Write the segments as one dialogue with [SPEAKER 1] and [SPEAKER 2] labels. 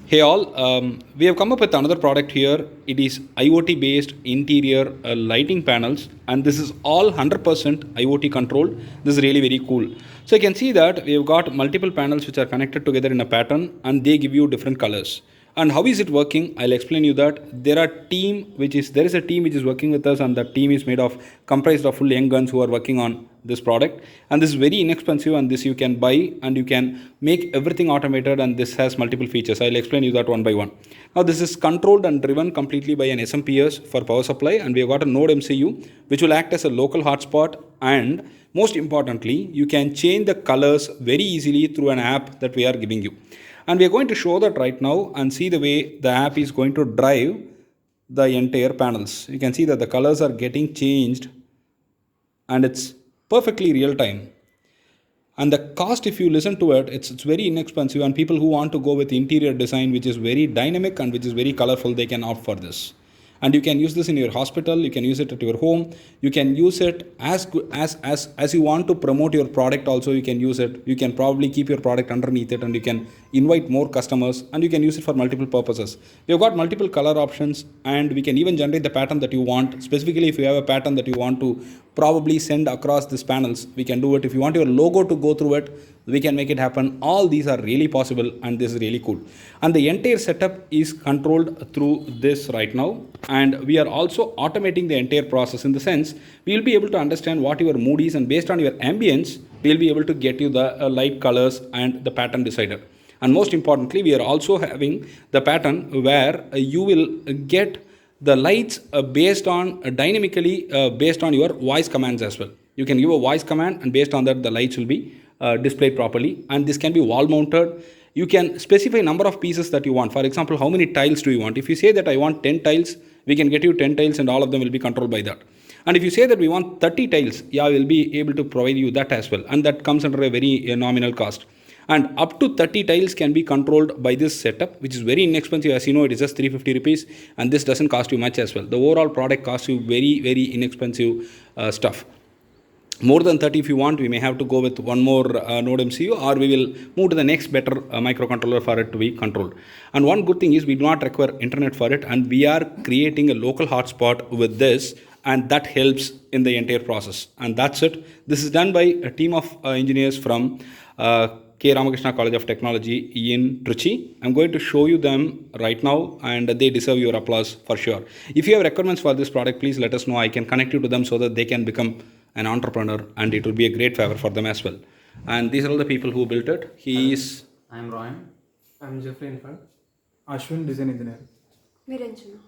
[SPEAKER 1] Hey all, we have come up with another product here. It is IoT based interior lighting panels, and this is all 100% IoT controlled. This is really very cool. So you can see that we have got multiple panels which are connected together in a pattern, and they give you different colors. And how is it working? I'll explain you that. There is a team which is working with us, and that team is comprised of full young guns who are working on this product. And this is very inexpensive, and this you can buy and you can make everything automated, and this has multiple features. I'll explain you that one by one. Now this is controlled and driven completely by an SMPS for power supply, and we have got a Node MCU which will act as a local hotspot, and most importantly you can change the colors very easily through an app that we are giving you. And we are going to show that right now and see the way the app is going to drive the entire panels. You can see that the colors are getting changed and it's perfectly real time. And the cost, if you listen to it, it's very inexpensive, and people who want to go with interior design which is very dynamic and which is very colorful, they can opt for this. And you can use this in your hospital, you can use it at your home, you can use it as you want to promote your product also. You can use it, you can probably keep your product underneath it, and you can invite more customers, and you can use it for multiple purposes. We've got multiple color options, and we can even generate the pattern that you want. Specifically, if you have a pattern that you want to probably send across these panels, we can do it. If you want your logo to go through it, we can make it happen. All these are really possible, and this is really cool. And the entire setup is controlled through this right now, and we are also automating the entire process, in the sense we will be able to understand what your mood is, and based on your ambience we will be able to get you the light colors and the pattern decider. And most importantly, we are also having the pattern where you will get the lights based on dynamically based on your voice commands as well. You can give a voice command, and based on that the lights will be displayed properly. And this can be wall mounted. You can specify number of pieces that you want. For example, how many tiles do you want? If you say that I want 10 tiles, we can get you 10 tiles, and all of them will be controlled by that. And if you say that we want 30 tiles, yeah, we'll be able to provide you that as well, and that comes under a very nominal cost. And up to 30 tiles can be controlled by this setup, which is very inexpensive. As you know, it is just 350 rupees, and this doesn't cost you much as well. The overall product costs you very inexpensive stuff. More than 30 if you want, we may have to go with one more Node MCU, or we will move to the next better microcontroller for it to be controlled. And one good thing is we do not require internet for it, and we are creating a local hotspot with this, and that helps in the entire process. And that's it. This is done by a team of engineers from K. Ramakrishna College of Technology in Trichy. I'm going to show you them right now, and they deserve your applause for sure. If you have requirements for this product, please let us know. I can connect you to them so that they can become an entrepreneur, and it will be a great favor for them as well. And these are all the people who built it.
[SPEAKER 2] I'm Ryan.
[SPEAKER 3] I'm Jeffrey in front. Ashwin, design engineer.
[SPEAKER 4] Niranjana.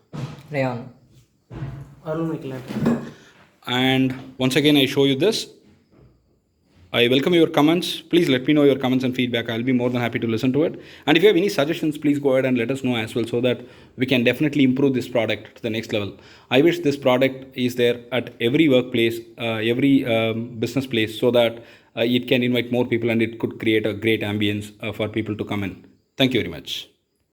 [SPEAKER 5] Rayon.
[SPEAKER 3] Arun Miklat.
[SPEAKER 1] And once again, I show you this. I welcome your comments. Please let me know your comments and feedback. I'll be more than happy to listen to it. And if you have any suggestions, please go ahead and let us know as well, so that we can definitely improve this product to the next level. I wish this product is there at every workplace, every business place, so that it can invite more people, and it could create a great ambience for people to come in. Thank you very much.